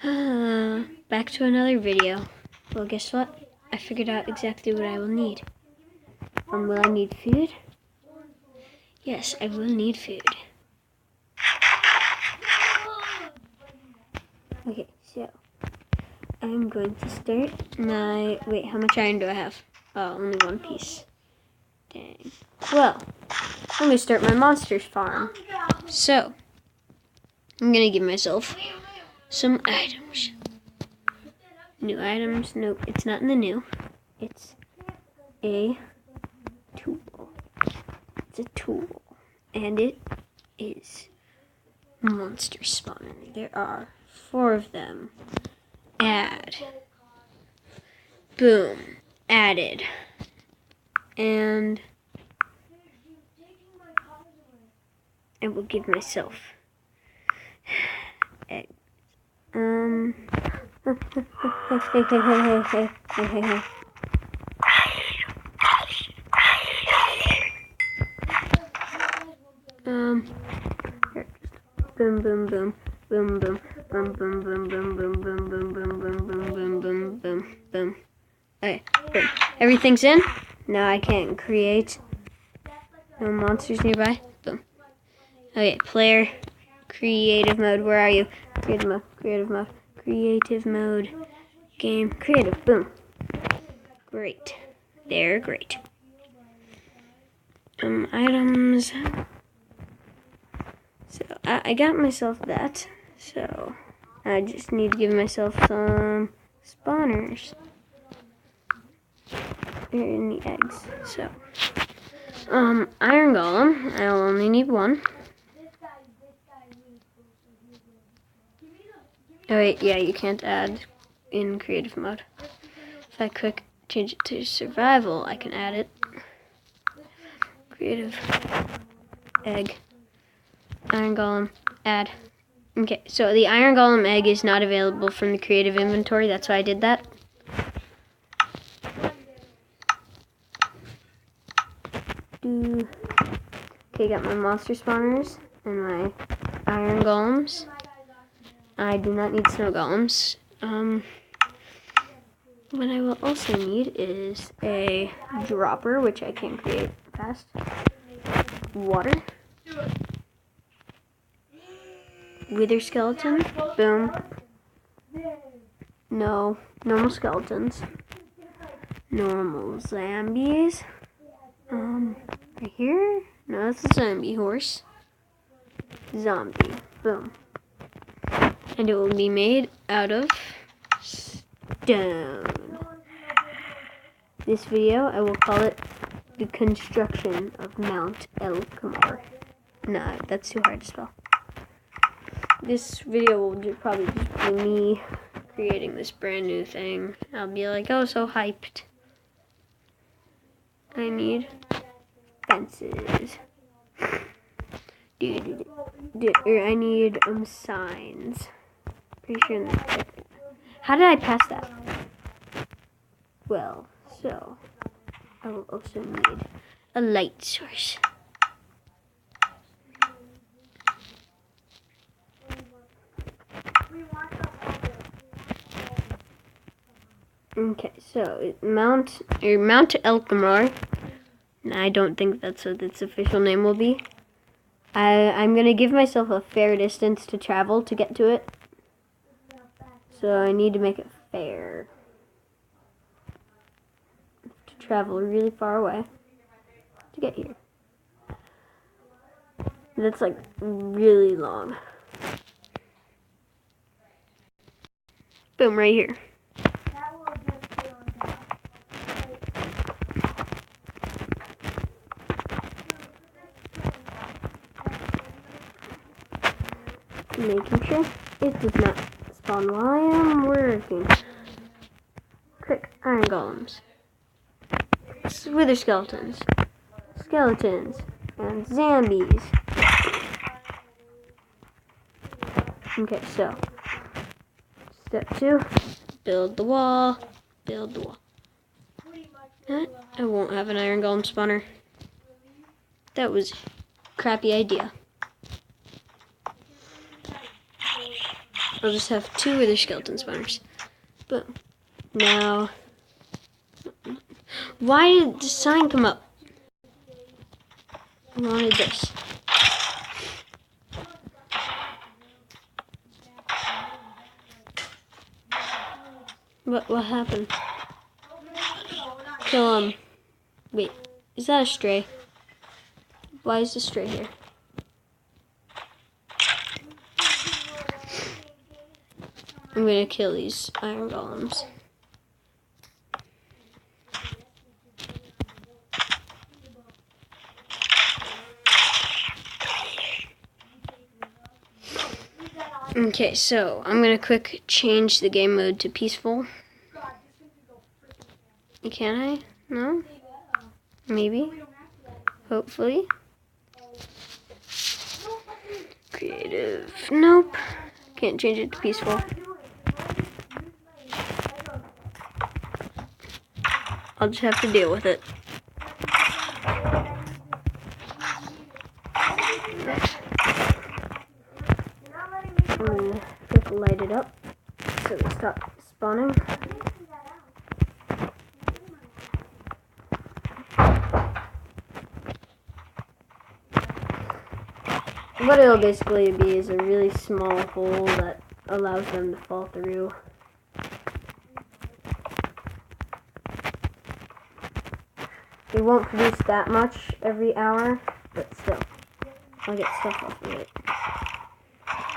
Back to another video. Well, guess what? I figured out exactly what I will need. Will I need food? Yes, I will need food. Okay, so I'm going to start my... Wait, how much iron do I have? Oh, only one piece. Dang. Well, I'm going to start my monsters farm. So, I'm going to give myself some items. New items. Nope, it's not in the new. It's a tool. It's a tool. And it is monster spawner. There are 4 of them. Add. Boom. Added. And I will give myself eggs. Boom, boom, boom, boom, boom, boom, boom, boom, boom, boom, boom, boom, boom, boom, boom, boom, boom, boom. Okay, boom. Everything's in. Now I can't create no monsters nearby. Boom. Okay, player, creative mode. Where are you? Creative mode, creative mode, creative mode. Game, creative. Boom. Great. They're great. Items. So I got myself that. So I just need to give myself some spawners. Here in the eggs. So iron golem. I'll only need 1. Oh wait, yeah, you can't add in creative mode. If I change it to survival, I can add it. Creative. Egg. Iron golem. Add. Okay, so the iron golem egg is not available from the creative inventory. That's why I did that. Okay, got my monster spawners and my iron golems. I do not need snow golems. What I will also need is a dropper, which I can create fast. Water. Wither skeleton. Boom. No. Normal skeletons. Normal zombies. Right here. No, that's a zombie horse. Zombie. Boom. And it will be made out of stone. This video, I will call it the construction of Mount El Camar. Nah, that's too hard to spell. This video will probably just be me creating this brand new thing. I'll be like, oh, so hyped. I need fences. I need signs. Pretty sure in the... How did I pass that? Well, so I will also need a light source. Okay, so Mount El Camar. I don't think that's what its official name will be. I'm gonna give myself a fair distance to travel to get to it. So I need to make it fair. To travel really far away to get here. That's like really long. Boom, right here. Making sure it does not spawn while I am working. Quick, iron golems. Wither skeletons. Skeletons. And zombies. Okay, so step 2, build the wall. Build the wall. I won't have an iron golem spawner. That was a crappy idea. I'll just have 2 wither skeleton spawners. Boom. Now, why did the sign come up? I wanted this. What happened? Kill him. Wait, is that a stray? Why is the stray here? I'm gonna kill these iron golems. Okay, so I'm gonna quick change the game mode to peaceful. Can I? No? Maybe? Hopefully. Creative. Nope. Can't change it to peaceful. I'll just have to deal with it. I'm gonna quick light it up so they stop spawning. What it'll basically be is a really small hole that allows them to fall through. It won't produce that much every hour, but still, I'll get stuff off of it.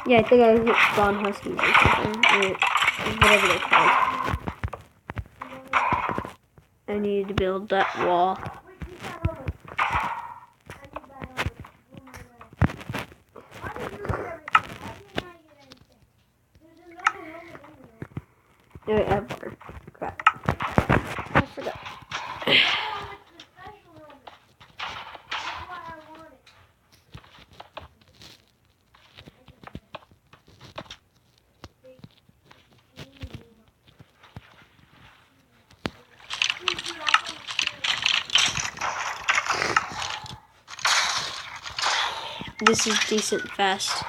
Yeah, I think I hit spawn huskies or something, or whatever they're called. I needed to build that wall. Wait, I have water. Crap. I forgot. This is decent fast.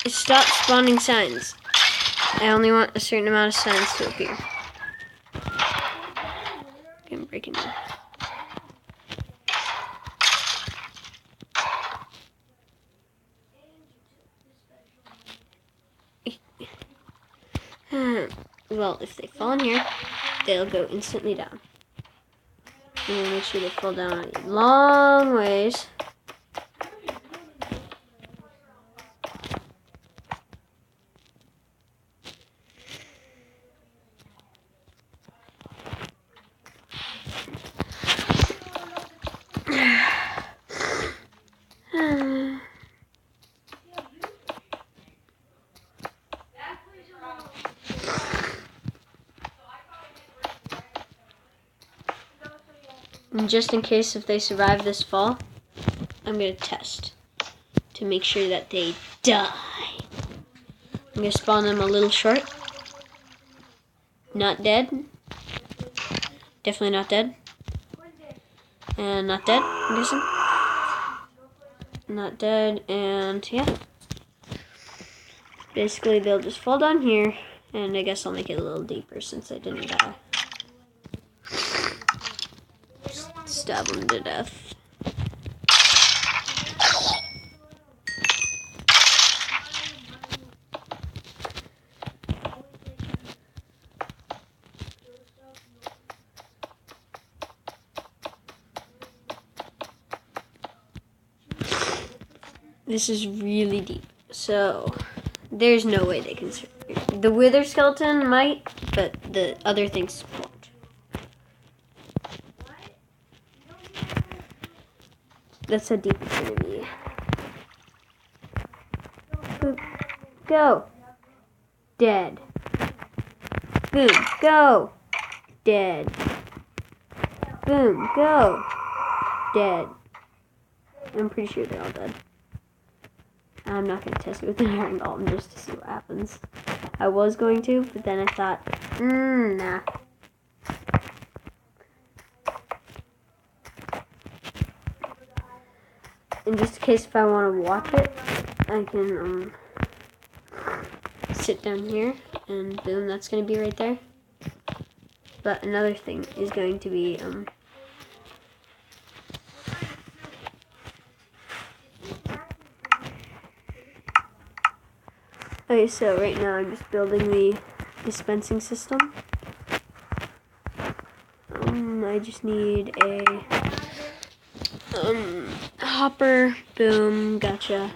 Stop spawning signs. I only want a certain amount of signs to appear. Okay, I'm breaking them. Well, if they fall in here, they'll go instantly down. I'm gonna make sure they fall down a long ways. And just in case if they survive this fall, I'm going to test to make sure that they die. I'm going to spawn them a little short. Not dead. Definitely not dead. And not dead, I'm guessing. Not dead, and yeah. Basically, they'll just fall down here, and I guess I'll make it a little deeper since I didn't die. Stab them to death. This is really deep, so there's no way they can survive. The wither skeleton might, but the other things won't. That's how deep it's gonna be. Boom. Go. Dead. Boom. Go. Dead. Boom. Go. Dead. I'm pretty sure they're all dead. I'm not going to test it with an iron golem just to see what happens. I was going to, but then I thought, nah. And just in case if I want to watch it, I can sit down here, and boom, that's going to be right there. But another thing is going to be okay, so right now I'm just building the dispensing system. I just need a hopper. Boom, gotcha.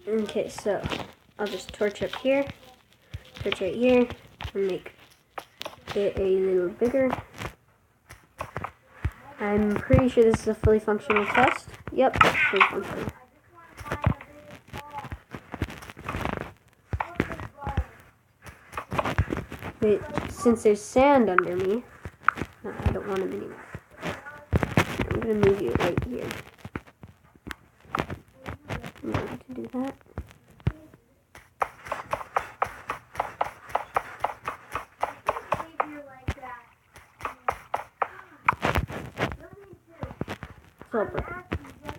Okay, so I'll just torch up here, torch right here, and make it a little bigger. I'm pretty sure this is a fully functional test. Yep, fully functional. Wait, since there's sand under me, no, I don't want him anymore. I'm gonna move you right here. I'm going to do that.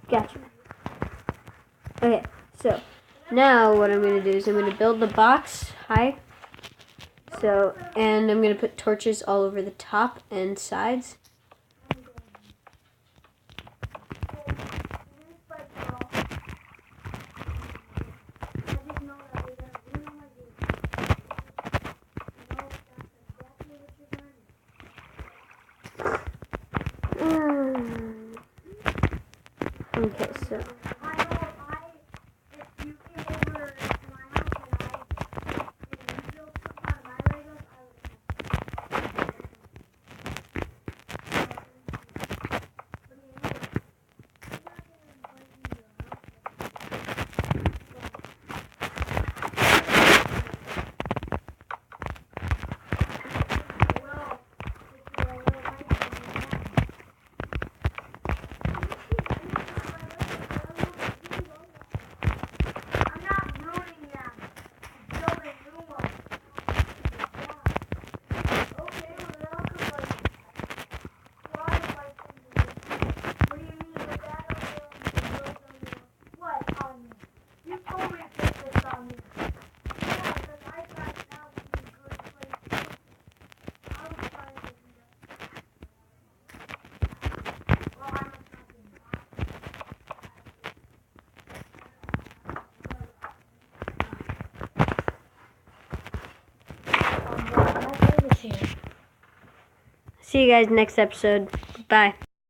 Gotcha. Okay, so now what I'm going to do is I'm going to build the box high. So, and I'm going to put torches all over the top and sides. Okay, so see you guys next episode. Bye.